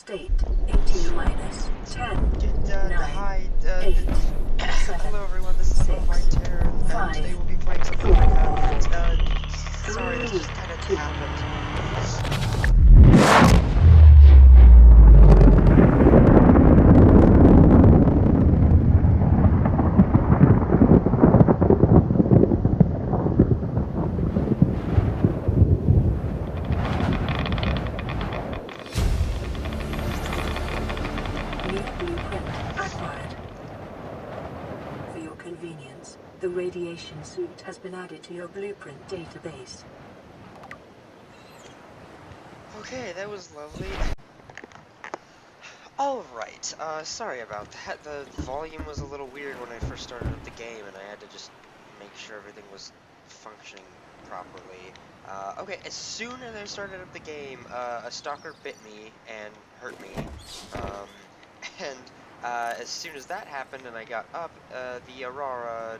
State 18 minus 10. Get 9, hi, 8, 7, hello everyone, this is 6, Subnautica Terror, and 5, today we'll be playing Subnautica. Sorry, this 3, just kind of 2. happened. New blueprint acquired. For your convenience, the radiation suit has been added to your blueprint database. Okay, that was lovely. Alright, sorry about that. The volume was a little weird when I first started up the game, and I had to just make sure everything was functioning properly. Okay, as soon as I started up the game, a stalker bit me and hurt me, and as soon as that happened and I got up, the Aurora,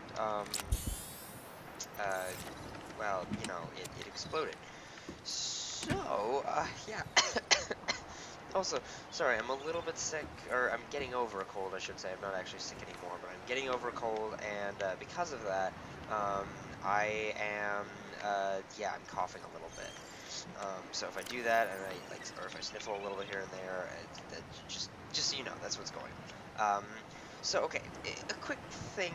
well, you know, it exploded. So, yeah. Also, sorry, I'm a little bit sick, or I'm getting over a cold, I should say. I'm not actually sick anymore, but I'm getting over a cold, and because of that, I am, yeah, I'm coughing a little bit. So if I do that, and or if I sniffle a little bit here and there, just so you know, that's what's going on. So, okay, a quick thing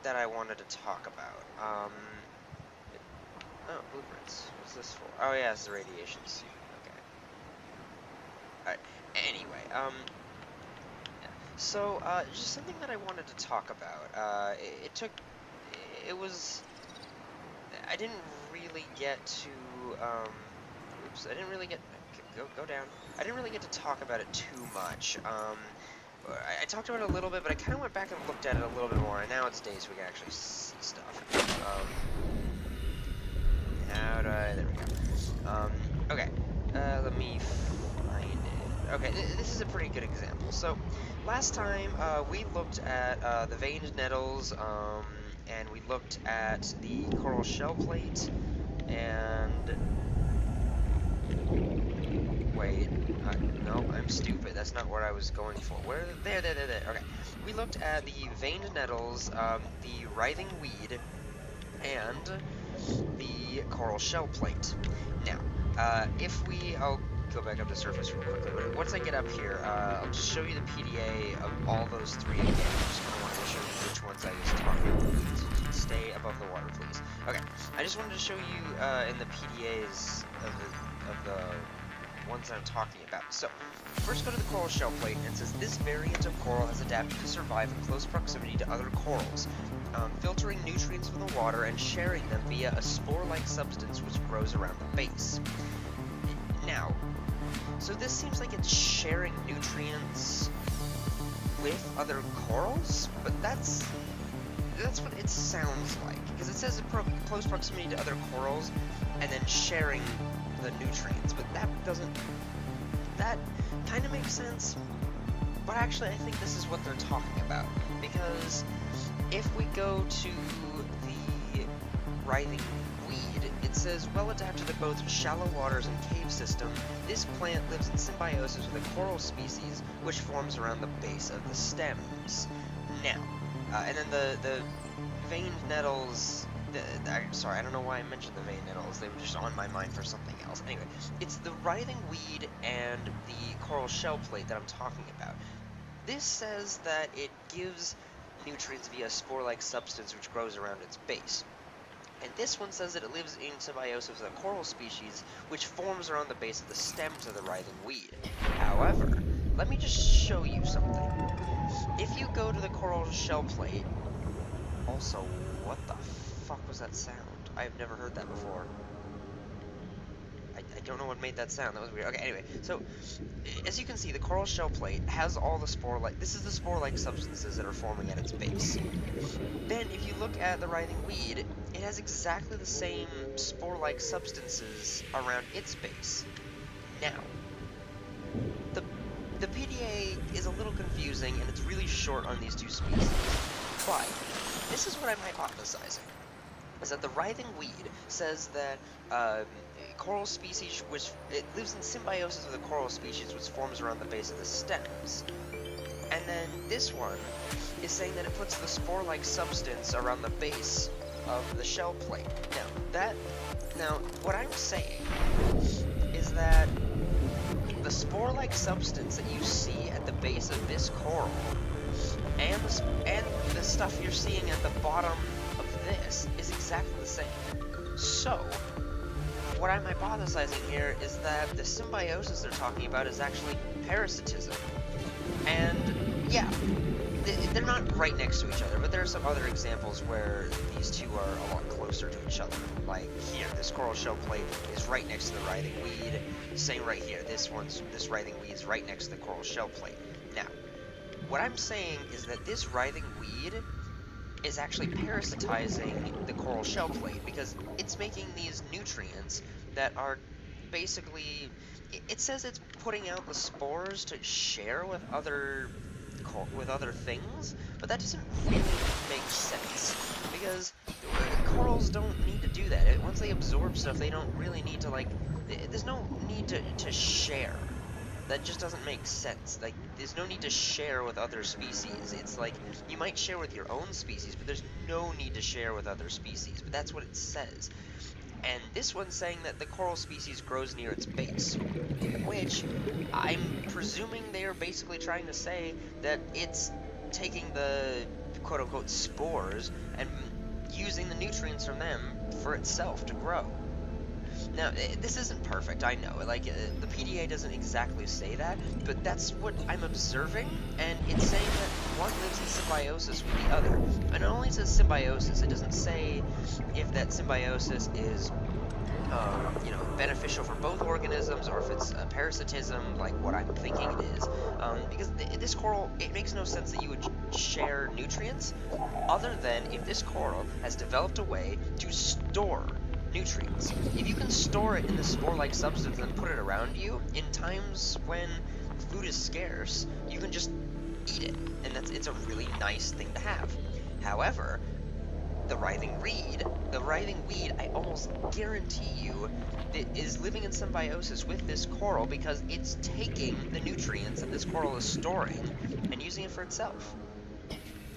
that I wanted to talk about. Oh, blueprints. What's this for? Oh, yeah, it's the radiation suit. Okay. Alright, anyway, so, just something that I wanted to talk about. I didn't really get to, oops, I didn't really get, go down. I didn't really get to talk about it too much. I talked about it a little bit, but I kind of went back and looked at it a little bit more, and now it's days so we can actually see stuff. How do I, there we go. Okay, let me find it. Okay, this is a pretty good example. So, last time, we looked at, the veined nettles, and we looked at the coral shell plate, and... Wait, no, I'm stupid. That's not what I was going for. Where? There. Okay. We looked at the veined nettles, the writhing weed, and the coral shell plate. Now, I'll go back up to the surface real quickly, but once I get up here, I'll just show you the PDA of all those three again. I just kind of wanted to show you which ones I was talking about. Stay above the water, please. Okay, I just wanted to show you in the PDAs of the ones that I'm talking about. So, first go to the coral shell plate, and it says, this variant of coral has adapted to survive in close proximity to other corals, filtering nutrients from the water and sharing them via a spore-like substance which grows around the base. Now, so this seems like it's sharing nutrients with other corals, but that's what it sounds like, because it says in close proximity to other corals, and then sharing the nutrients, but that kind of makes sense, but actually I think this is what they're talking about, because if we go to the writhing weed, it says, well adapted to both shallow waters and cave system, this plant lives in symbiosis with a coral species which forms around the base of the stems. Now, and then the veined nettles, sorry, I don't know why I mentioned the veined nettles, they were just on my mind for something else. Anyway, it's the writhing weed and the coral shell plate that I'm talking about. This says that it gives nutrients via a spore-like substance which grows around its base. And this one says that it lives in symbiosis with a coral species which forms around the base of the stems of the writhing weed. However, let me just show you something. If you go to the coral shell plate, also, what the fuck was that sound? I have never heard that before. I don't know what made that sound. That was weird. Okay, anyway, so as you can see, the coral shell plate has all the spore-like. This is the spore-like substances that are forming at its base. Then, if you look at the writhing weed, it has exactly the same spore-like substances around its base. Now, the PDA is a little confusing, and it's really short on these two species. But this is what I'm hypothesizing. Is that the writhing weed says that coral species which it lives in symbiosis with a coral species which forms around the base of the stems. And then this one is saying that it puts the spore-like substance around the base of the shell plate. Now, what I'm saying is that the spore-like substance that you see at the base of this coral and the stuff you're seeing at the bottom of this is exactly the same. So, what I'm hypothesizing here is that the symbiosis they're talking about is actually parasitism. And, yeah, they're not right next to each other, but there are some other examples where these two are a lot closer to each other. Like here, this coral shell plate is right next to the writhing weed. Same right here, this writhing weed is right next to the coral shell plate. Now, what I'm saying is that this writhing weed is actually parasitizing the coral shell plate because it's making these nutrients that are basically, it says it's putting out the spores to share with other things, but that doesn't really make sense because corals don't need to do that. Once they absorb stuff, they don't really need to, like, there's no need to share. That just doesn't make sense. Like, there's no need to share with other species. It's like, you might share with your own species, but there's no need to share with other species. But that's what it says. And this one's saying that the coral species grows near its base, which I'm presuming they are basically trying to say that it's taking the quote-unquote spores and using the nutrients from them for itself to grow. Now, this isn't perfect, I know, like, the PDA doesn't exactly say that, but that's what I'm observing, and it's saying that one lives in symbiosis with the other. And it only says symbiosis, it doesn't say if that symbiosis is, beneficial for both organisms, or if it's parasitism, like what I'm thinking it is, because this coral, it makes no sense that you would share nutrients, other than if this coral has developed a way to store nutrients. If you can store it in the spore-like substance and put it around you, in times when food is scarce, you can just eat it, and it's a really nice thing to have. However, the writhing weed, I almost guarantee you, it is living in symbiosis with this coral because it's taking the nutrients that this coral is storing and using it for itself.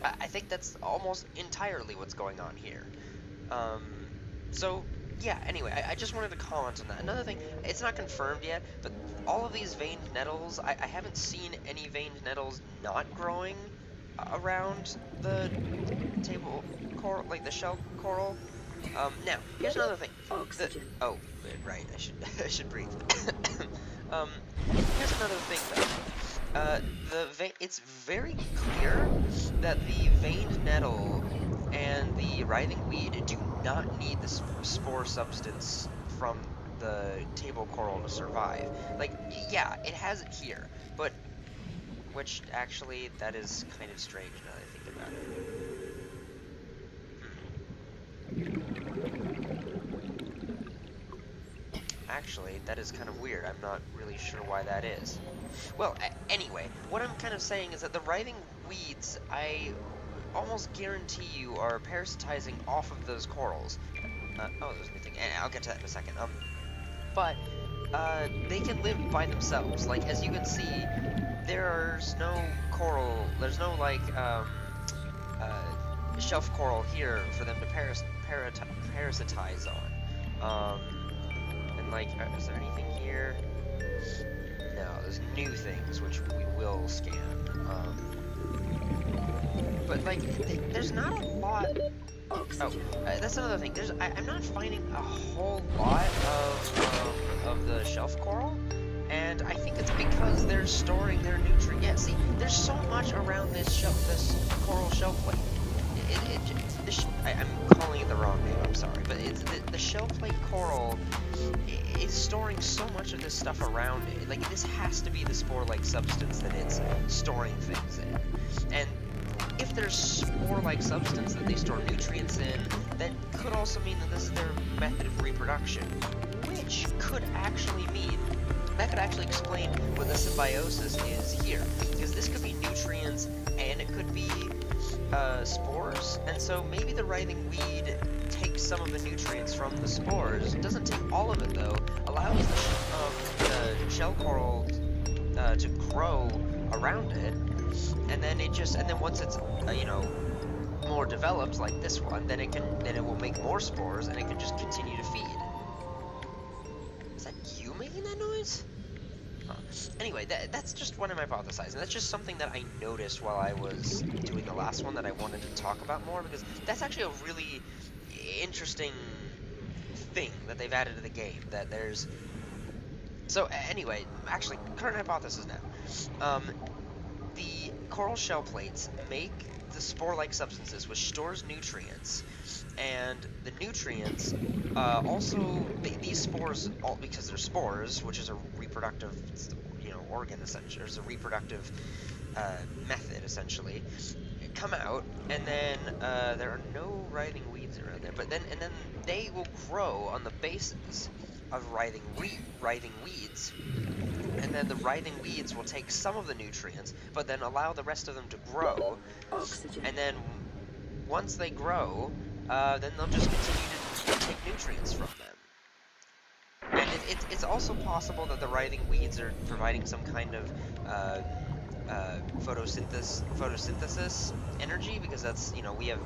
I think that's almost entirely what's going on here. So, yeah, anyway, I just wanted to comment on that. Another thing, it's not confirmed yet, but all of these veined nettles, I haven't seen any veined nettles not growing around the table coral, like the shell coral. Now, here's another thing. Oh, right, I should breathe. Here's another thing, though. It's very clear that the veined nettle and the writhing weed do not need the spore substance from the table coral to survive. Like, yeah, it has it here, but, which, actually, that is kind of strange now that I think about it. Actually, that is kind of weird. I'm not really sure why that is. Well, anyway, what I'm kind of saying is that the writhing weeds, I almost guarantee you are parasitizing off of those corals. Oh, there's a new thing. I'll get to that in a second. But they can live by themselves. Like, as you can see, there's no coral, there's no, like, shelf coral here for them to parasitize on. And, like, is there anything here? No, there's new things, which we will scan. But, like, there's not a lot. Oh, that's another thing. I'm not finding a whole lot of the shelf coral, and I think it's because they're storing their nutrients. Yeah, see, there's so much around this coral shell plate. I'm calling it the wrong name. I'm sorry, but it's the shell plate coral is storing so much of this stuff around it. Like, this has to be the spore-like substance that it's storing things in, and if there's spore-like substance that they store nutrients in, that could also mean that this is their method of reproduction, which could actually mean, that could actually explain what the symbiosis is here, because this could be nutrients and it could be spores, and so maybe the writhing weed takes some of the nutrients from the spores, doesn't take all of it though, allows the shell coral to grow around it, and then once it's you know, more developed like this one, then it will make more spores and it can just continue to feed. Is that you making that noise? Huh. Anyway, that's just one of my hypothesizing. That's just something that I noticed while I was doing the last one that I wanted to talk about more, because that's actually a really interesting thing that they've added to the game. That there's so anyway, actually, current hypothesis now. The coral shell plates make the spore-like substances, which stores nutrients, and the nutrients also these spores, because they're spores, which is a reproductive, you know, organ essentially, or is a reproductive method essentially, come out, and then there are no writhing weeds around there, but then they will grow on the bases of writhing weeds, and then the writhing weeds will take some of the nutrients, but then allow the rest of them to grow. Oxygen. And then once they grow, then they'll just continue to take nutrients from them. And it's also possible that the writhing weeds are providing some kind of photosynthesis energy, because that's, you know, we have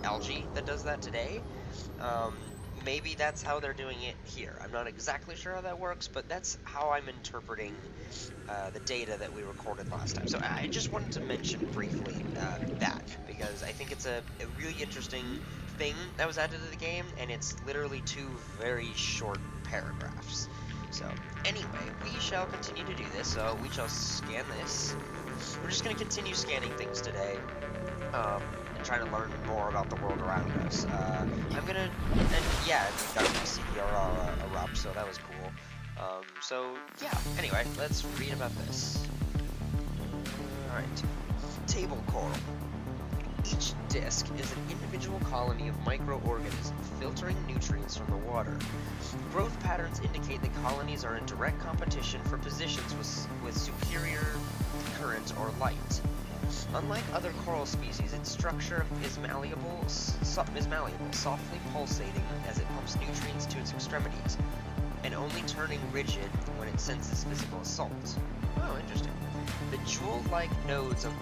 algae that does that today. Maybe that's how they're doing it here. I'm not exactly sure how that works, but that's how I'm interpreting the data that we recorded last time. So I just wanted to mention briefly that, because I think it's a really interesting thing that was added to the game, and it's literally 2 very short paragraphs. So anyway, we shall continue to do this, so we shall scan this. We're just going to continue scanning things today. And trying to learn more about the world around us. I'm gonna, and yeah, we got the CDR erupt, so that was cool. So yeah, anyway, let's read about this. Alright, table coral. Each disc is an individual colony of microorganisms filtering nutrients from the water. Growth patterns indicate the colonies are in direct competition for positions with superior current or light. Unlike other coral species, its structure is malleable, softly pulsating as it pumps nutrients to its extremities, and only turning rigid when it senses physical assault. Oh, interesting. The jewel-like nodes in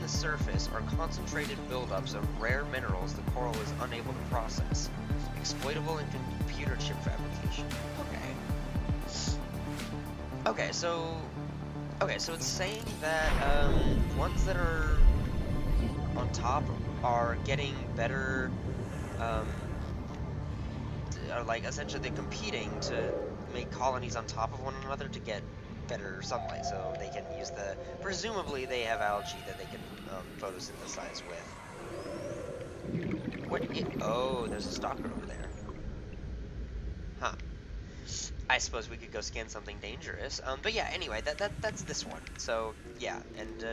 the surface are concentrated buildups of rare minerals the coral is unable to process, exploitable in computer chip fabrication. Okay, so it's saying that ones that are on top are getting better, are like essentially they're competing to make colonies on top of one another to get better sunlight, so they can use presumably they have algae that they can photosynthesize with. Oh, there's a stalker over there. Huh. I suppose we could go scan something dangerous. But yeah, anyway, that's this one. So yeah, and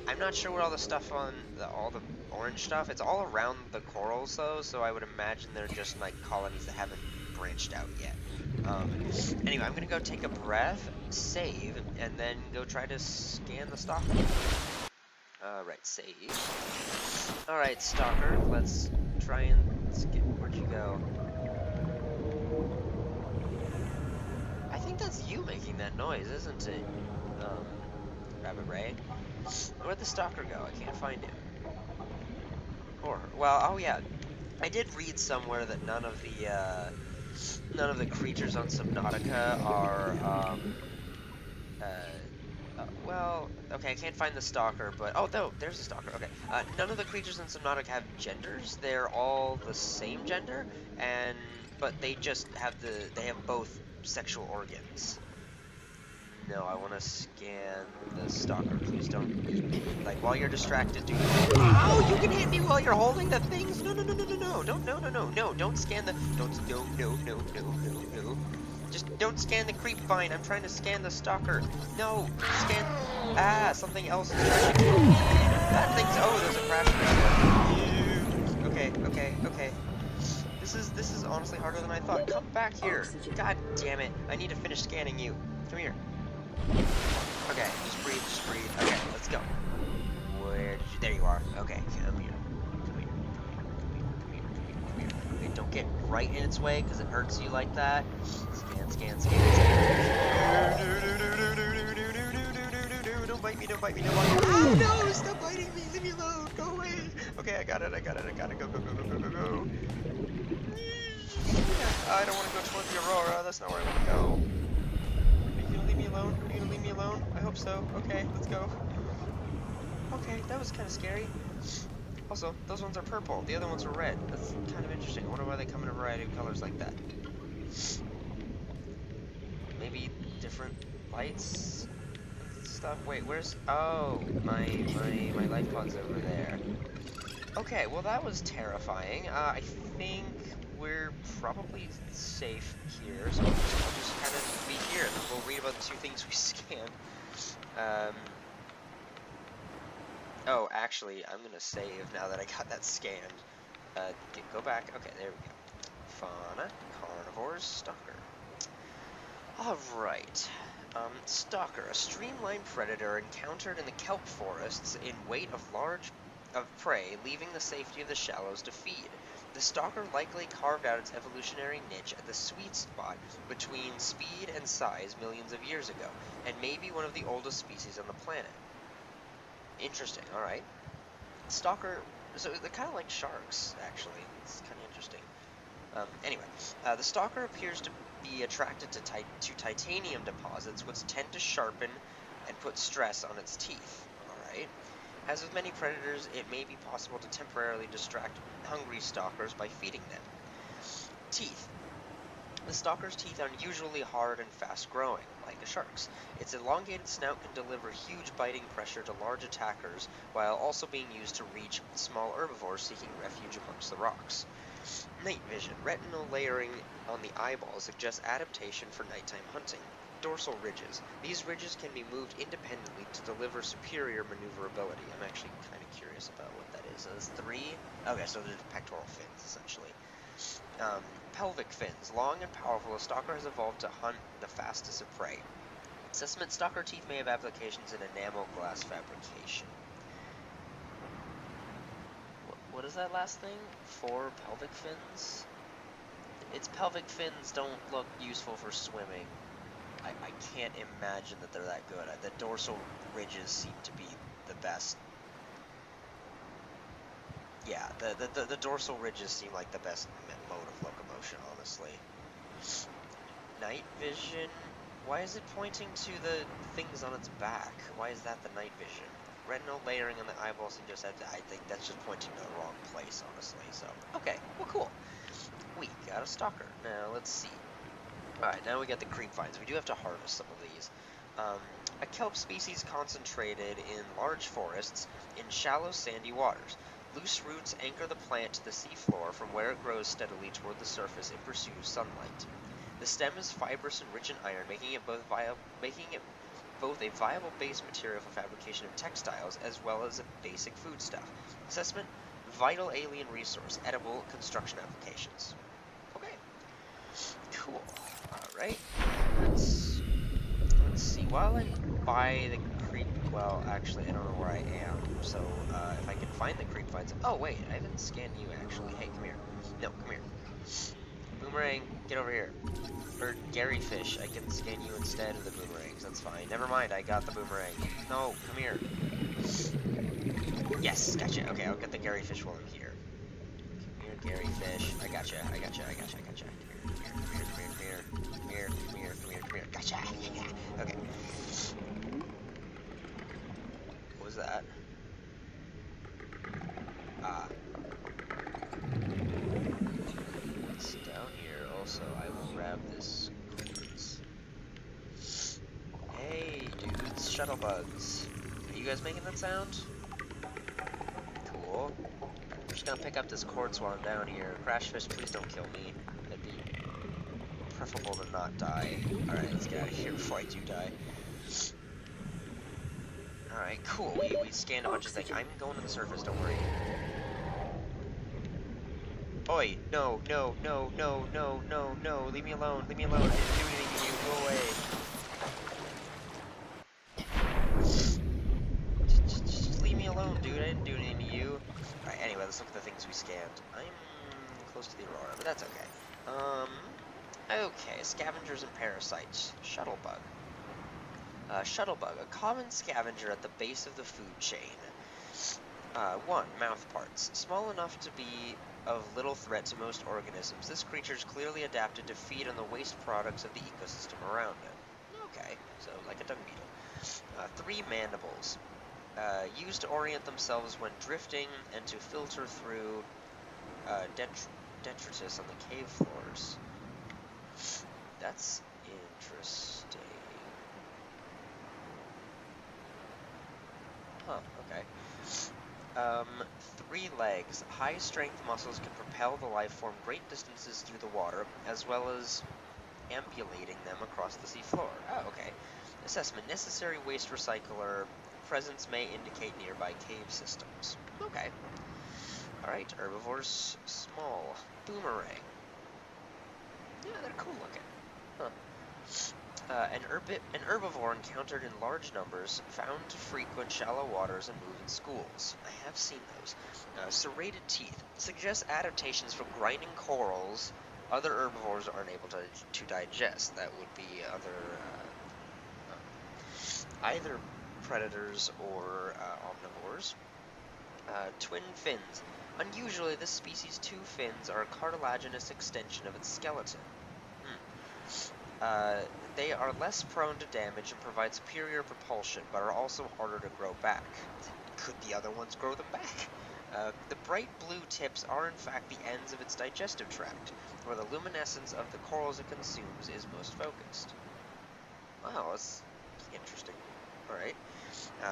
I'm not sure what all the stuff on all the orange stuff. It's all around the corals though, so I would imagine they're just like colonies that haven't branched out yet. Anyway, I'm gonna go take a breath, save, and then go try to scan the stalker. Right, save. All right, stalker, let's try and skip. Where'd you go? I think that's you making that noise, isn't it? Rabbit Ray. Where'd the stalker go? I can't find him. Or her. Well, oh yeah, I did read somewhere that none of the creatures on Subnautica are well, okay, I can't find the stalker, but oh no, there's the stalker. Okay, none of the creatures in Subnautica have genders. They're all the same gender, but they just have they have both sexual organs. No, I want to scan the stalker. Please don't eat me. Like, while you're distracted, dude. Oh, you can hit me while you're holding the things. No. Don't scan the. No. Just don't scan the creep vine. I'm trying to scan the stalker. No, scan. Ah, something else is trying to kill me. That thing's. Oh, there's a crash right there. Okay. This is honestly harder than I thought. Come back here. God damn it. I need to finish scanning you. Come here. Okay, just breathe. Okay, let's go. Where did you? There you are. Okay, come here. Okay, don't get right in its way, because it hurts you like that. Scan, scan, scan, scan. Don't bite me, don't bite me, don't bite me. Ah, no, stop biting me, leave me alone, go away. Okay, I got it, go, go, go, go, go, go, go. I don't want to go toward the Aurora, that's not where I want to go. Are you gonna leave me alone? Are you gonna leave me alone? I hope so. Okay, let's go. Okay, that was kind of scary. Also, those ones are purple. The other ones are red. That's kind of interesting. I wonder why they come in a variety of colors like that. Maybe different lights and stuff. Wait, where's... Oh, my life pod's over there. Okay, well that was terrifying. I think we're probably safe here, so we'll just kind of be here, and we'll read about the 2 things we scanned. Oh, actually, I'm gonna save now that I got that scanned. Go back. Okay, there we go. Fauna, carnivores, stalker. Alright. Stalker, a streamlined predator encountered in the kelp forests in wait of prey, leaving the safety of the shallows to feed. The stalker likely carved out its evolutionary niche at the sweet spot between speed and size millions of years ago, and may be one of the oldest species on the planet. Interesting, alright. Stalker, so they're kind of like sharks, actually. It's kind of interesting. Anyway, the stalker appears to be attracted to titanium deposits, which tend to sharpen and put stress on its teeth. Alright. As with many predators, it may be possible to temporarily distract hungry stalkers by feeding them. Teeth. The stalker's teeth are unusually hard and fast-growing, like a shark's. Its elongated snout can deliver huge biting pressure to large attackers, while also being used to reach small herbivores seeking refuge amongst the rocks. Night vision. Retinal layering on the eyeballs suggests adaptation for nighttime hunting. Dorsal ridges. These ridges can be moved independently to deliver superior maneuverability. I'm actually kind of curious about what that is. So there's 3? Okay, so there's pectoral fins, essentially. Pelvic fins. Long and powerful, a stalker has evolved to hunt the fastest of prey. Assessment: stalker teeth may have applications in enamel glass fabrication. What is that last thing? 4 pelvic fins? Its pelvic fins don't look useful for swimming. I can't imagine that they're that good. The dorsal ridges seem to be the best. Yeah, the dorsal ridges seem like the best mode of locomotion, honestly. Night vision? Why is it pointing to the things on its back? Why is that the night vision? Retinal layering on the eyeball suggests that I think that's just pointing to the wrong place, honestly. So, okay, well, cool. We got a stalker. Now, let's see. Alright, now we got the creep vines. We do have to harvest some of these. A kelp species concentrated in large forests in shallow sandy waters. Loose roots anchor the plant to the seafloor from where it grows steadily toward the surface in pursuit of sunlight. The stem is fibrous and rich in iron, making it both a viable base material for fabrication of textiles as well as a basic foodstuff. Assessment: vital alien resource, edible construction applications. Okay. Cool. Alright. Let's see. While I'm by the creep, well, actually, I don't know where I am, so if I can find the creep vines. Oh, wait, I haven't scanned you, actually. Hey, come here. No, come here. Boomerang, get over here. Or Gary Fish, I can scan you instead of the boomerangs, that's fine. Never mind, I got the boomerang. No, come here. Yes, gotcha. Okay, I'll get the Gary Fish while I'm here. Come here, Gary Fish. I gotcha. Come here. Gotcha. Okay. What was that? It's down here. Also, I will grab this quartz. Hey, dudes, shuttle bugs. Are you guys making that sound? Cool. I'm just gonna pick up this quartz while I'm down here. Crashfish, please don't kill me. That'd be preferable to not die. Alright, let's get out of here before I do die. Alright, cool. We scanned a bunch of things. I'm going to the surface, don't worry. Oi! No! Leave me alone! I didn't do anything to you! Go away! Just leave me alone, dude. I didn't do anything to you. Alright, anyway, let's look at the things we scanned. I'm close to the Aurora, but that's okay. Okay, scavengers and parasites. Shuttlebug. Shuttlebug, a common scavenger at the base of the food chain. 1. Mouth parts. Small enough to be of little threat to most organisms, this creature is clearly adapted to feed on the waste products of the ecosystem around it. Okay, so like a dung beetle. 3. Mandibles. Used to orient themselves when drifting and to filter through detritus on the cave floors. That's interesting. Huh, okay. 3 legs. High-strength muscles can propel the life form great distances through the water, as well as ambulating them across the seafloor. Oh, okay. Assessment. Necessary waste recycler. Presence may indicate nearby cave systems. Okay. Alright, herbivores. Small. Boomerang. Yeah, they're cool looking. Huh. An herbivore encountered in large numbers, found to frequent shallow waters and move in schools. I have seen those. Serrated teeth suggests adaptations for grinding corals other herbivores aren't able to digest. That would be either predators or omnivores. Twin fins. Unusually, this species' 2 fins are a cartilaginous extension of its skeleton. They are less prone to damage and provide superior propulsion, but are also harder to grow back. Could the other ones grow them back? The bright blue tips are in fact the ends of its digestive tract, where the luminescence of the corals it consumes is most focused. Wow, that's interesting. Alright.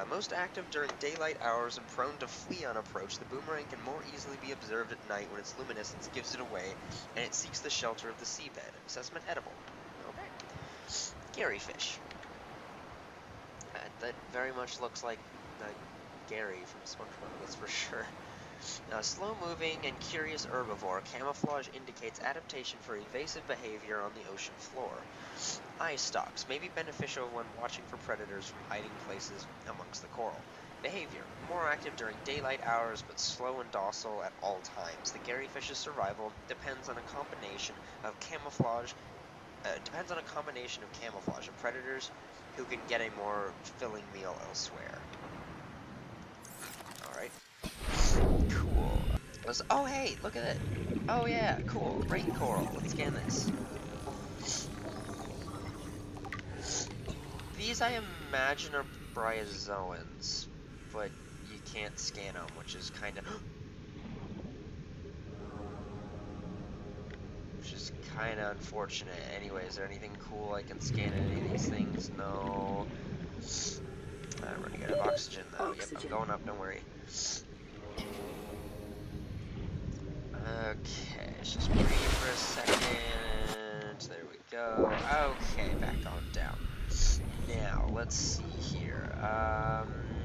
Most active during daylight hours and prone to flee on approach, the boomerang can more easily be observed at night when its luminescence gives it away, and it seeks the shelter of the seabed. Assessment edible. Gary fish. That very much looks like Gary from SpongeBob, that's for sure. Slow-moving and curious herbivore, camouflage indicates adaptation for evasive behavior on the ocean floor. Eye stalks may be beneficial when watching for predators from hiding places amongst the coral. Behavior. More active during daylight hours, but slow and docile at all times. The Gary fish's survival depends on a combination of camouflage and predators who can get a more filling meal elsewhere. Alright. Cool. Oh hey, look at it! Oh yeah, cool. Rain coral. Let's scan this. These I imagine are bryozoans, but you can't scan them, which is kind of... kind of unfortunate. Anyway, is there anything cool I can scan in any of these things? No. I'm running out of oxygen, though. Oxygen. Yep, I'm going up, don't worry. Okay, let's just breathe for a second. There we go. Okay, back on down. Now, let's see here.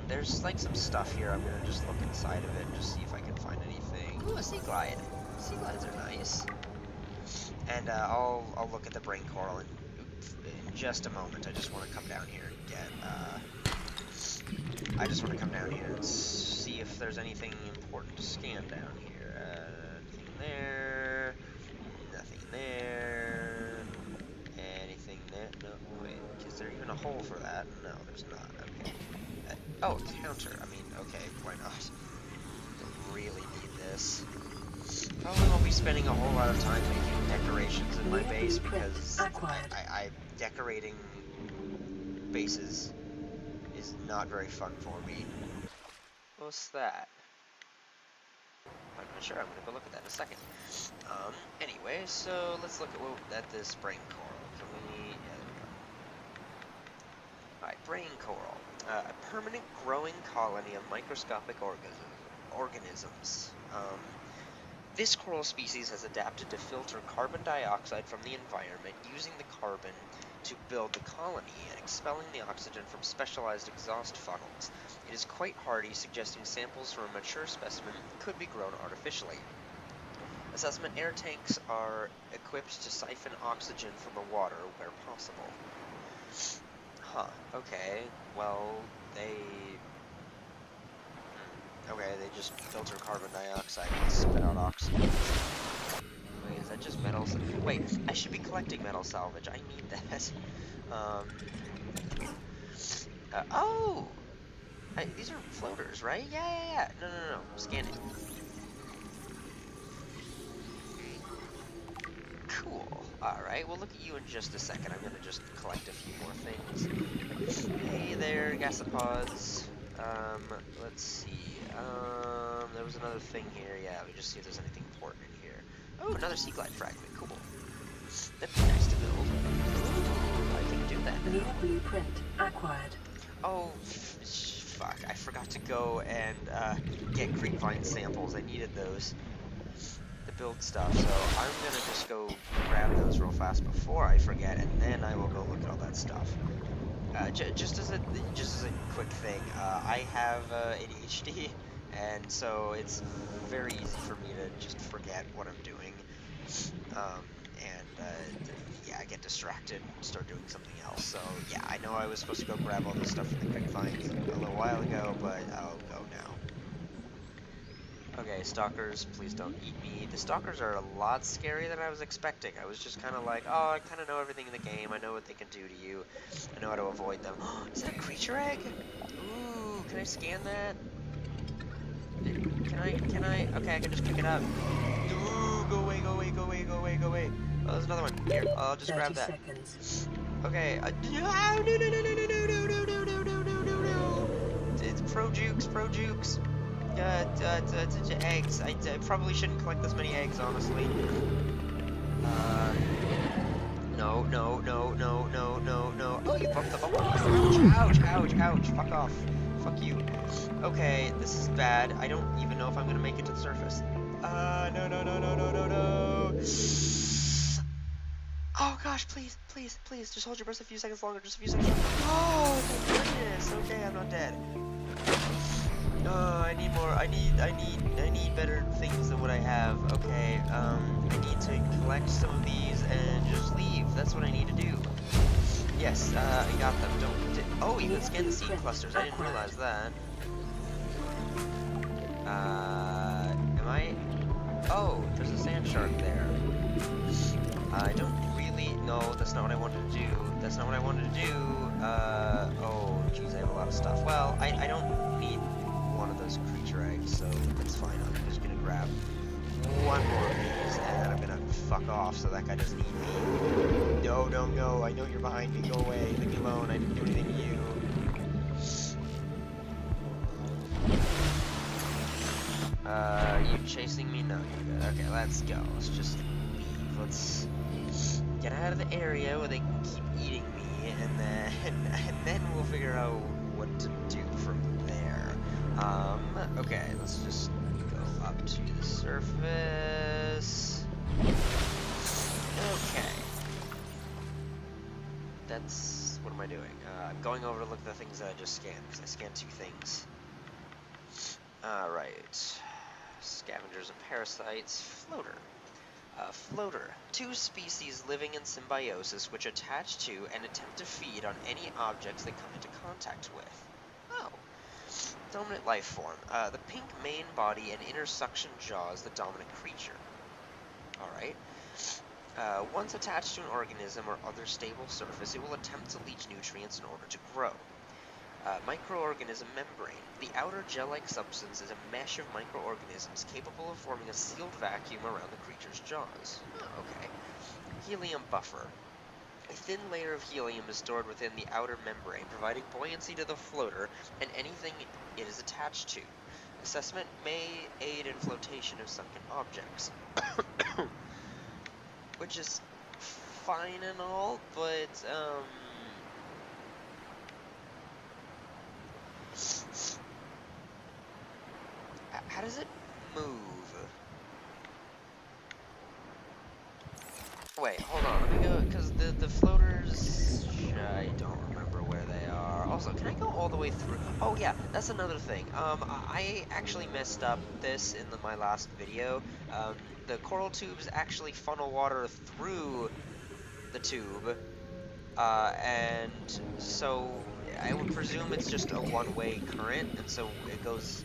There's like some stuff here. I'm gonna just look inside of it and just see if I can find anything. Ooh, a sea glide. Sea glides are nice. And I'll look at the brain coral in just a moment. I just want to come down here and see if there's anything important to scan down here. Anything there? Nothing there. Anything there? No, wait. Is there even a hole for that? No, there's not. Okay. Oh, a counter. I mean, okay, why not? I really need this. Probably won't be spending a whole lot of time making decorations in my base because I decorating bases is not very fun for me. What's that? I'm not sure. I'm gonna go look at that in a second. Anyway, so let's look at this brain coral. Can we? Yeah, there we go. Alright, brain coral. A permanent growing colony of microscopic organisms. This coral species has adapted to filter carbon dioxide from the environment, using the carbon to build the colony and expelling the oxygen from specialized exhaust funnels. It is quite hardy, suggesting samples from a mature specimen could be grown artificially. Assessment: air tanks are equipped to siphon oxygen from the water where possible. Huh, okay, well, they just filter carbon dioxide and spit out oxygen. that just metal? Wait, I should be collecting metal salvage. I need that. Um, oh! These are floaters, right? Yeah, yeah, yeah. No, no, no, no. Scan it. Cool. Alright, we'll look at you in just a second. I'm gonna just collect a few more things. Hey there, gasopods. Let's see. There was another thing here. Yeah, let me just see if there's anything important in here. Oh, another sea glide fragment. Cool. That'd be nice to build. Ooh, I can do that New now. blueprint acquired. Oh, fuck. I forgot to go and get creepvine samples. I needed those to build stuff, so I'm gonna just go grab those real fast before I forget, and then I will go look at all that stuff. Just as a quick thing, I have ADHD, and so it's very easy for me to just forget what I'm doing. Yeah, I get distracted and start doing something else. So yeah, I know I was supposed to go grab all this stuff from the quick finds a little while ago, but I'll go now. Okay, stalkers, please don't eat me. The stalkers are a lot scarier than I was expecting. I was just kind of like, oh, I kind of know everything in the game. I know what they can do to you. I know how to avoid them. Is that a creature egg? Ooh, can I scan that? Can I? Okay, I can just pick it up. Ooh, go away, go away, go away, go away, go away. Oh, there's another one. Here, I'll just grab that. Seconds. Okay, no, no, no, no, no, no, no, no, no, no, no, no, no, no. It's pro jukes, pro jukes. Eggs. I probably shouldn't collect this many eggs, honestly. No, no, no, no, no, no, no. Oh, you bumped the bubble. Ouch, ouch, ouch, ouch. Fuck off. Fuck you. Okay, this is bad. I don't even know if I'm gonna make it to the surface. No, no, no, no, no, no, no. Oh gosh, please, please, please, just hold your breath a few seconds longer, just a few seconds longer. Oh, thank goodness. Okay, I'm not dead. I need more. I need better things than what I have. Okay, I need to collect some of these and just leave. That's what I need to do. Yes, I got them. Oh, you can scan the seed clusters. I didn't realize that. Am I? Oh, there's a sand shark there. I don't really. No, that's not what I wanted to do. That's not what I wanted to do. Oh, jeez, I have a lot of stuff. Well, I don't need one of those creature eggs, so that's fine. I'm just gonna grab one more of these, and I'm gonna fuck off so that guy doesn't eat me. No, no, no, I know you're behind me. Go away. Leave me alone. I didn't do anything to you. Are you chasing me? No, you're good. Okay, let's go. Let's just leave. Let's get out of the area where they can keep eating me, and then we'll figure out what to do from there. Okay, let's just go up to the surface. Okay. That's... what am I doing? I'm going over to look at the things that I just scanned, because I scanned 2 things. Alright. Scavengers and parasites. Floater. Floater. 2 species living in symbiosis which attach to and attempt to feed on any objects they come into contact with. Oh. Dominant life form. The pink main body and inner suction jaws, the dominant creature. Alright. Once attached to an organism or other stable surface, it will attempt to leach nutrients in order to grow. Microorganism membrane. The outer gel-like substance is a mesh of microorganisms capable of forming a sealed vacuum around the creature's jaws. Oh, okay. Helium buffer. A thin layer of helium is stored within the outer membrane, providing buoyancy to the floater and anything it is attached to. Assessment may aid in flotation of sunken objects. Which is fine and all, but, how does it move? Wait, hold on, let me go, because the floaters, I don't remember where they are. Also, can I go all the way through? Oh yeah, that's another thing. I actually messed up this in my last video. The coral tubes actually funnel water through the tube, and so I would presume it's just a one-way current, and so it goes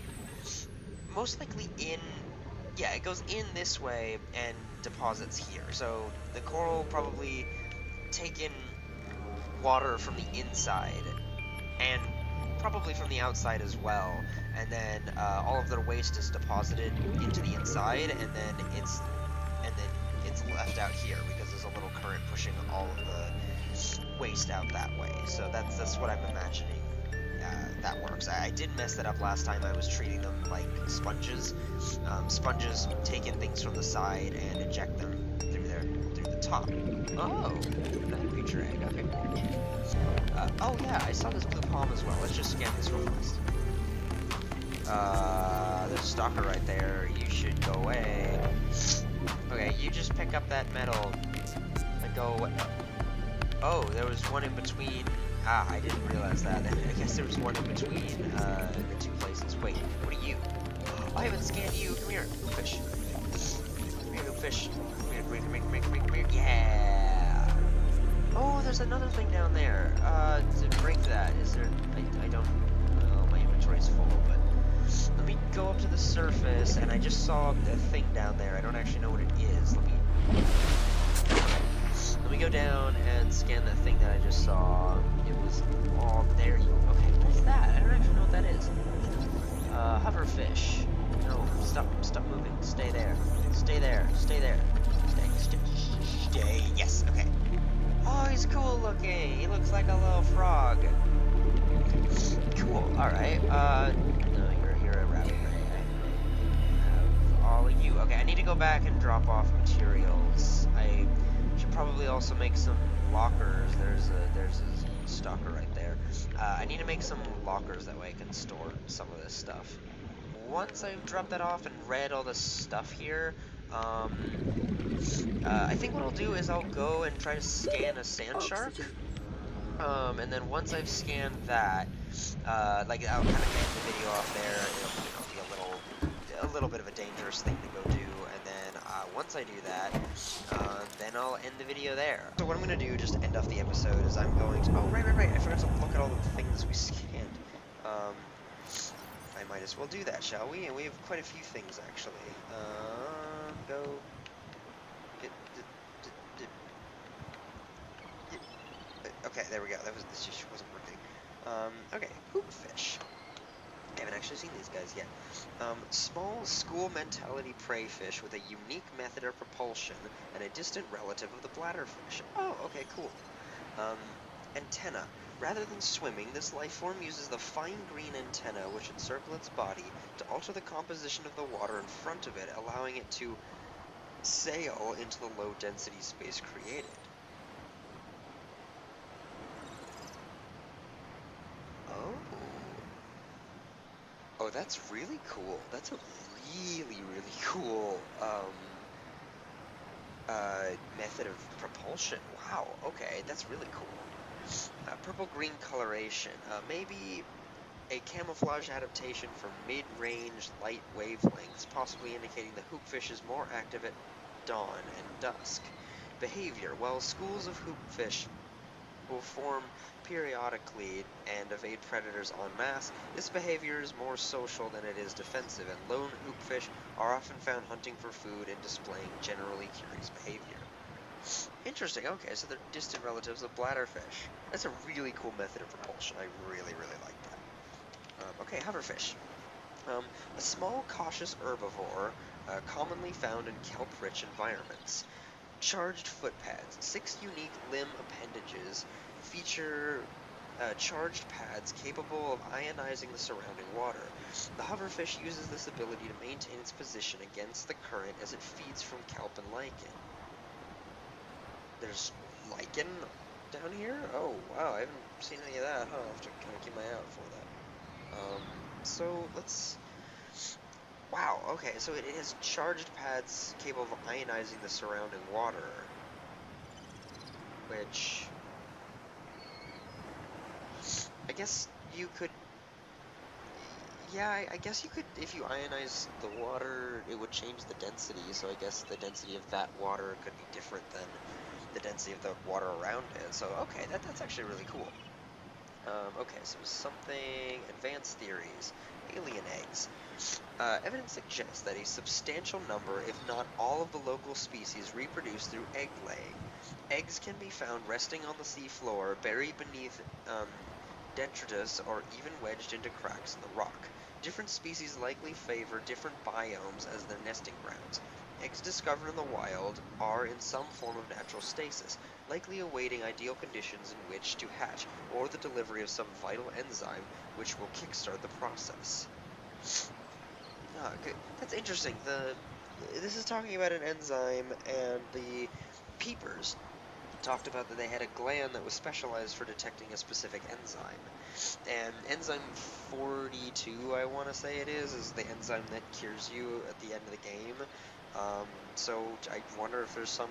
most likely in, yeah, it goes in this way and deposits here. So the coral probably take in water from the inside and probably from the outside as well, and then all of their waste is deposited into the inside, and then it's left out here because there's a little current pushing all of the waste out that way. So that's what I'm imagining that works. I did mess that up last time. I was treating them like sponges. Sponges take in things from the side and eject them through the top. Oh, another creature egg. Okay, cool. Oh yeah, I saw this blue palm as well. Let's just scan this real fast. There's a stalker right there. You should go away. Okay, you just pick up that metal and go away. Oh, there was one in between. Ah, I didn't realize that. I guess there was one in between the two places. Wait, what are you? Oh, I haven't scanned you. Come here, fish. Come here, fish. Come here, come here. Yeah. Oh, there's another thing down there. To break that, is there? I don't. Well, my inventory's full, but let me go up to the surface, and I just saw a thing down there. I don't actually know what it is. Let me go down and scan that thing that I just saw. It was all there. Okay, what is that? I don't actually know what that is. Hoverfish. No, stop moving. Stay there. Stay there. Stay there. Stay. Yes, okay. Oh, he's cool looking. He looks like a little frog. Cool. Alright. No, you're a rabbit. I have all of you. Okay, I need to go back and drop off materials. I should probably also make some lockers. There's a stalker right there. I need to make some lockers, that way I can store some of this stuff. Once I've dropped that off and read all the stuff here, I think what I'll do is I'll go and try to scan a sand shark. And then once I've scanned that, like I'll kind of end the video off there. It'll be a little bit of a dangerous thing to go do. And then once I do that, then I'll end the video there. So what I'm gonna do, just to end off the episode, is I'm going to. Oh right. I forgot to look at all the things we scanned. I might as well do that, shall we? And we have quite a few things actually. Go. Okay, there we go. This just wasn't working. Okay, hoopfish. I haven't actually seen these guys yet. Small school mentality prey fish with a unique method of propulsion and a distant relative of the bladderfish. Oh, okay, cool. Antenna. Rather than swimming, this life form uses the fine green antenna which encircle its body to alter the composition of the water in front of it, allowing it to sail into the low density space created. Oh, that's really cool. That's a really cool method of propulsion. Wow, okay, that's really cool. Purple-green coloration. Maybe a camouflage adaptation for mid-range light wavelengths, possibly indicating the hoopfish is more active at dawn and dusk. Behavior. While schools of hoopfish will form periodically and evade predators en masse, this behavior is more social than it is defensive, and lone hoopfish are often found hunting for food and displaying generally curious behavior. Interesting, okay, so they're distant relatives of bladderfish. That's a really cool method of propulsion. I really like that. Okay, hoverfish. A small, cautious herbivore commonly found in kelp-rich environments. Charged foot pads. 6 unique limb appendages feature charged pads capable of ionizing the surrounding water. The hoverfish uses this ability to maintain its position against the current as it feeds from kelp and lichen. There's lichen down here? Oh, wow, I haven't seen any of that. I'll have to kind of keep my eye out for that. So, let's... Wow, okay, so it has charged pads capable of ionizing the surrounding water. Which... I guess you could... Yeah, I guess you could, if you ionize the water, it would change the density, so I guess the density of that water could be different than the density of the water around it. So, okay, that's actually really cool. Okay, so something, advanced theories, alien eggs. Evidence suggests that a substantial number, if not all of the local species reproduce through egg laying. Eggs can be found resting on the seafloor, buried beneath detritus, or even wedged into cracks in the rock. Different species likely favor different biomes as their nesting grounds. Eggs discovered in the wild are in some form of natural stasis, likely awaiting ideal conditions in which to hatch, or the delivery of some vital enzyme which will kickstart the process. Ah, good. That's interesting. This is talking about an enzyme, and the peepers talked about that they had a gland that was specialized for detecting a specific enzyme. And enzyme 42, I want to say it is the enzyme that cures you at the end of the game. So I wonder if there's some,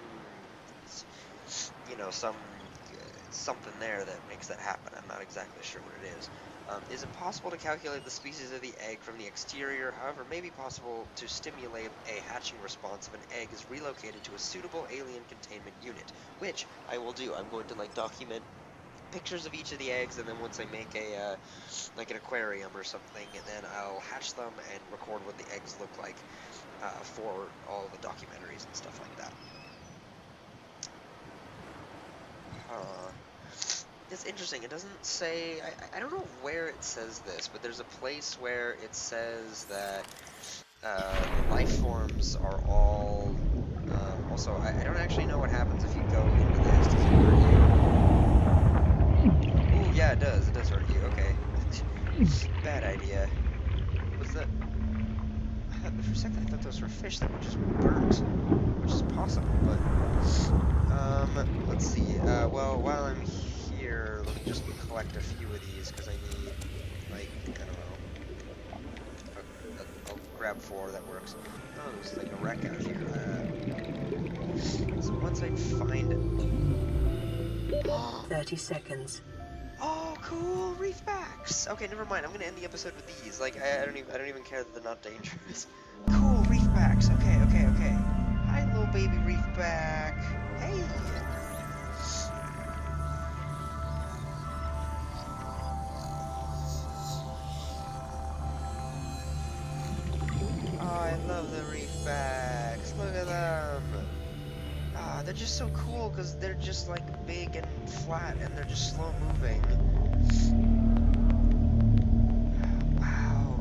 something there that makes that happen. I'm not exactly sure what it is. Is it possible to calculate the species of the egg from the exterior? However, it may be possible to stimulate a hatching response if an egg is relocated to a suitable alien containment unit, which I will do. I'm going to document pictures of each of the eggs, and then once I make a like an aquarium or something, and then I'll hatch them and record what the eggs look like for all the documentaries and stuff like that. It's interesting. It doesn't say. I don't know where it says this, but there's a place where it says that the life forms are all. Also, I don't actually know what happens if you go into this. Does it hurt you? Ooh, yeah, it does. It does hurt you. Okay. Bad idea. Was that? For a second, I thought those were fish that were just burnt, which is possible, but let's see. Well, while I'm here, let me just collect a few of these because I need, I don't know. I'll grab 4. That works. Oh, there's a wreck out here. So once I find it. 30 seconds. Oh, cool, reefbacks. Okay, never mind. I'm gonna end the episode with these. I don't even care that they're not dangerous. Cool, reefbacks. Okay. Hi, little baby reefback. Hey. Oh, I love the reefbacks. Look at them. Ah, they're just so cool because they're just big and flat, and they're just slow moving.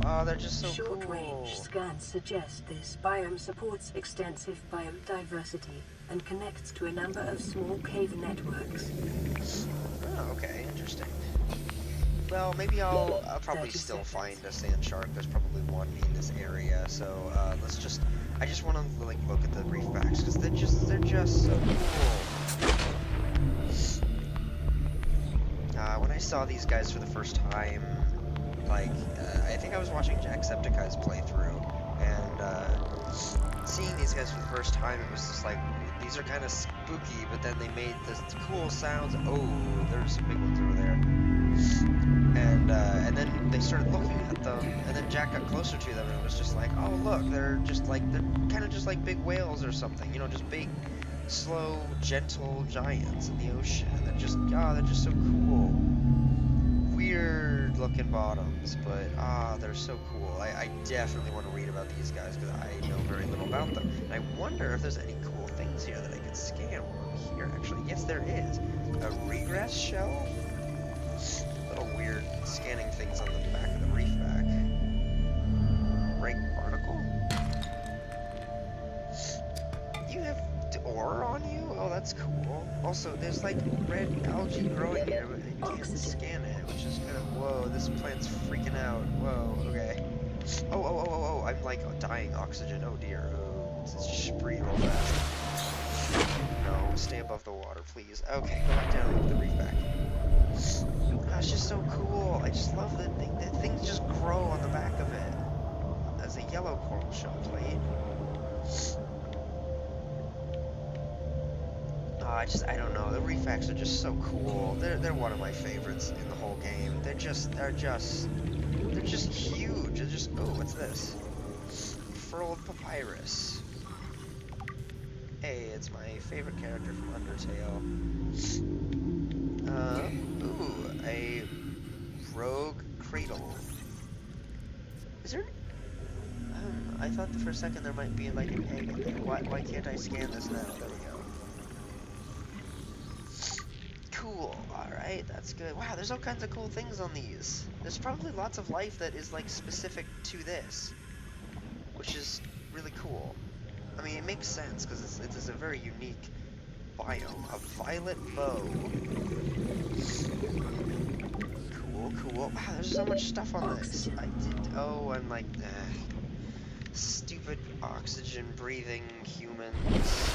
Oh, they're just so cool. Short-range scans suggest this biome supports extensive biodiversity and connects to a number of small cave networks. Oh, okay, interesting. Well, maybe I'll probably still find a sand shark. There's probably one in this area, so I just want to look at the reefbacks because they're just so cool. When I saw these guys for the first time, I think I was watching Jacksepticeye's playthrough, and seeing these guys for the first time, it was just these are kind of spooky, but then they made this cool sounds. Oh, there's some big ones over there. And then they started looking at them, and then Jack got closer to them, and it was just oh look, they're kind of just like big whales or something, just big, slow, gentle giants in the ocean. They're just so cool. Weird looking bottoms, but they're so cool. I definitely want to read about these guys because I know very little about them. And I wonder if there's any cool things here that I could scan while I'm here. Actually, yes, there is. A regress shell. Little weird scanning things on the back of the reefback. Rank barnacle. You have ore on you? Oh, that's cool. Also, there's red algae growing here, but I can't scan it, which is kind of, whoa, this plant's freaking out. Whoa, okay. Oh, I'm dying oxygen. Oh dear. Oh, just breathe real fast. No, stay above the water, please. Okay, go back down with the reefback. Oh, it's just so cool. I just love that things just grow on the back of it. As a yellow coral shell plate. I don't know. The reefbacks are just so cool. They're one of my favorites in the whole game. They're just huge. They're just, oh, what's this? Furled papyrus. Hey, it's my favorite character from Undertale. Ooh, a rogue cradle. Is there... I thought for a second there might be like an egg in there. Why can't I scan this now? There we go. Cool. Alright, that's good. Wow, there's all kinds of cool things on these. There's probably lots of life that is like specific to this, which is really cool. I mean, it makes sense because it is a very unique biome. A violet bow. Cool, cool. Wow, there's so much stuff on this. Oh, I'm like, stupid oxygen-breathing humans.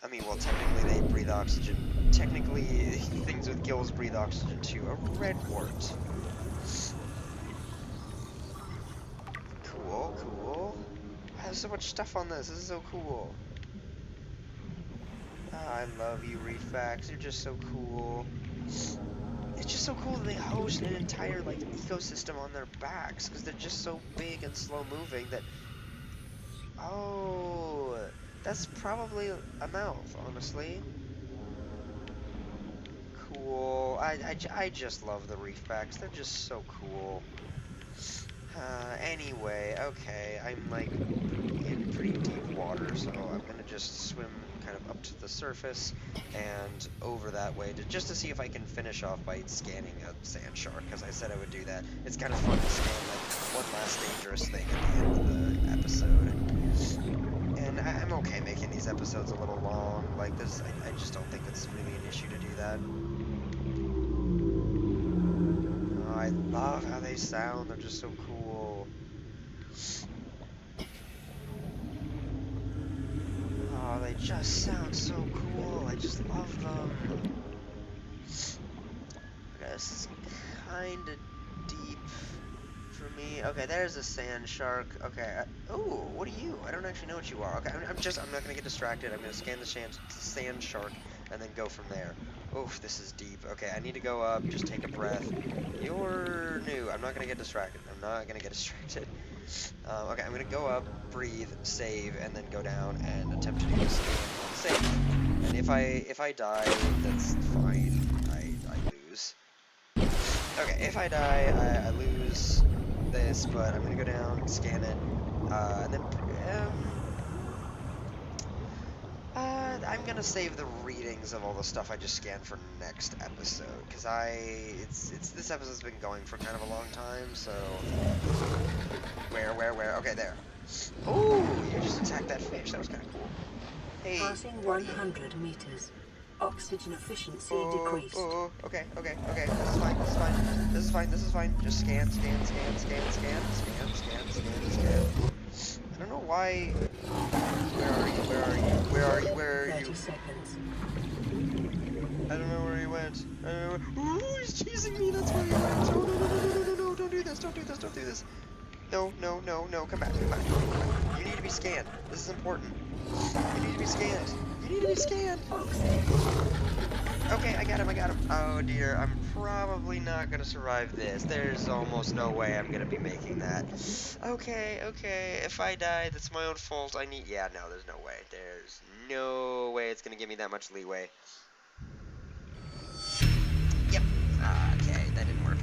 I mean, well, technically they breathe oxygen. Technically, things with gills breathe oxygen too. A red wart. Cool, cool. Wow, there's so much stuff on this. This is so cool. I love you, reefbacks. You're just so cool. It's just so cool that they host an entire like ecosystem on their backs because they're just so big and slow moving that. Oh, that's probably a mouth, honestly. Cool. I just love the reefbacks. They're just so cool. Anyway, okay, I'm like in pretty deep water, so I'm gonna just swim kind of up to the surface and over that way just to see if I can finish off by scanning a sand shark, because I said I would do that. It's kind of fun to scan like one last dangerous thing at the end of the episode. And I'm okay making these episodes a little long. Like this, I just don't think it's really an issue to do that. Oh, I love how they sound. They're just so cool. Oh, they just sound so cool. I just love them. Okay, this is kind of deep for me. Okay, there's a sand shark. Okay. Oh, what are you? I don't actually know what you are. Okay, I'm not gonna get distracted. I'm gonna scan the sand shark and then go from there. Oof, this is deep. Okay, I need to go up. Just take a breath. You're new. I'm not gonna get distracted. I'm not gonna get distracted. Okay, I'm gonna go up, breathe, save, and then go down and attempt to do a save. And if I die, that's fine. I lose. Okay, if I die, I lose this, but I'm gonna go down, scan it, and then I'm gonna save the readings of all the stuff I just scanned for next episode, because this episode's been going for kind of a long time, so where? Okay, there. Oh, you just attacked that fish. That was kind of cool. Hey, passing 100 meters. Oxygen efficiency decreased. Okay. This is fine. Just scan. I don't know why. Where are you? 30 seconds. I don't know where he went. Ooh, he's chasing me. That's where he went. Oh, no. Don't do this. No. Come back. You need to be scanned. This is important. You need to be scanned. Okay, I got him. Oh dear, I'm probably not gonna survive this. There's almost no way I'm gonna be making that. Okay. If I die, that's my own fault. Yeah, no, there's no way. There's no way it's gonna give me that much leeway. Yep. Okay, that didn't work.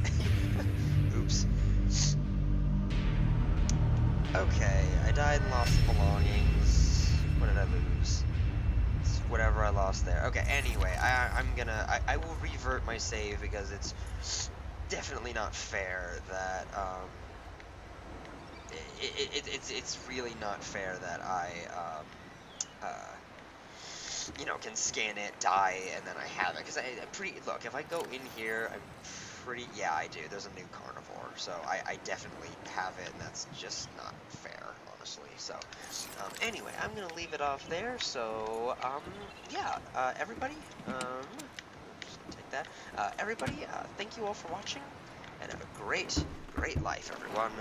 Oops. Okay, I died and lost the belongings. What did I lose? It's whatever I lost there. Okay, anyway, I will revert my save because it's definitely not fair that, it's really not fair that I, can scan it, die, and then I have it. Because look, if I go in here, yeah, I do. There's a new carnivore, so I definitely have it, and that's just not fair, honestly. So, anyway, I'm gonna leave it off there. So, yeah, everybody, just gonna take that. Everybody, thank you all for watching, and have a great life, everyone.